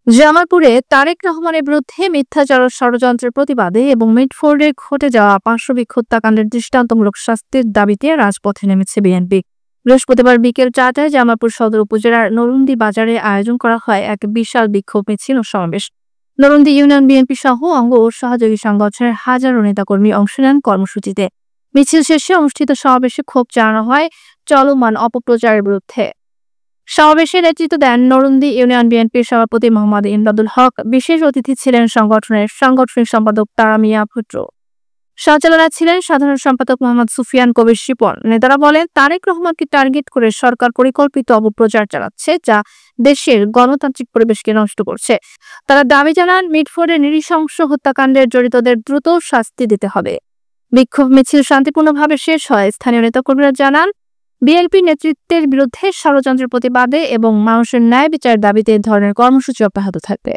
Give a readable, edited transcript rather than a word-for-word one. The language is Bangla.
জামালপুরে তারেক রহমানের বিরুদ্ধে মিথ্যাচার ও ষড়যন্ত্রের প্রতিবাদে এবং মিটফোর্ডে ঘটে যাওয়া পাশবিক হত্যাকাণ্ডের দৃষ্টান্তমূলক শাস্তির দাবিতে রাজপথে নেমেছে বিএনপি। বৃহস্পতিবার বিকেল 4টায় জামালপুর সদর উপজেলার নরুন্দি বাজারে আয়োজন করা হয় এক বিশাল বিক্ষোভ মিছিল ও সমাবেশ। নরুন্দি ইউনিয়ন বিএনপি সহ অঙ্গ ও সহযোগী সংগঠনের হাজারো নেতাকর্মী অংশ নেন কর্মসূচিতে। মিছিল শেষে অনুষ্ঠিত সমাবেশে ক্ষোভ জানানো হয় চলমান অপপ্রচারের বিরুদ্ধে। সমাবেশে নেতৃত্ব দেন নরুন্দি ইউনিয়ন বিএনপির সভাপতি মোহাম্মদ ইমদাদুল হক। বিশেষ অতিথি ছিলেন সংগঠনের সাংগঠনিক সম্পাদক তারা মিয়া ভুট্টো। সঞ্চালনায় ছিলেন সাধারণ সম্পাদক মোহাম্মদ সুফিয়ান কবির শিপন। নেতারা বলেন, তারেক রহমানকে টার্গেট করে সরকার পরিকল্পিত অপপ্রচার চালাচ্ছে, যা দেশের গণতান্ত্রিক পরিবেশকে নষ্ট করছে। তারা দাবি জানান, মিটফোর্ডের নৃশংস হত্যাকাণ্ডের জড়িতদের দ্রুত শাস্তি দিতে হবে। বিক্ষোভ মিছিল শান্তিপূর্ণভাবে শেষ হয়। স্থানীয় নেতাকর্মীরা জানান, বিএনপি নেতৃত্বের বিরুদ্ধে ষড়যন্ত্রের প্রতিবাদে এবং মানুষের ন্যায় বিচারের দাবিতে এ ধরনের কর্মসূচি অব্যাহত থাকবে।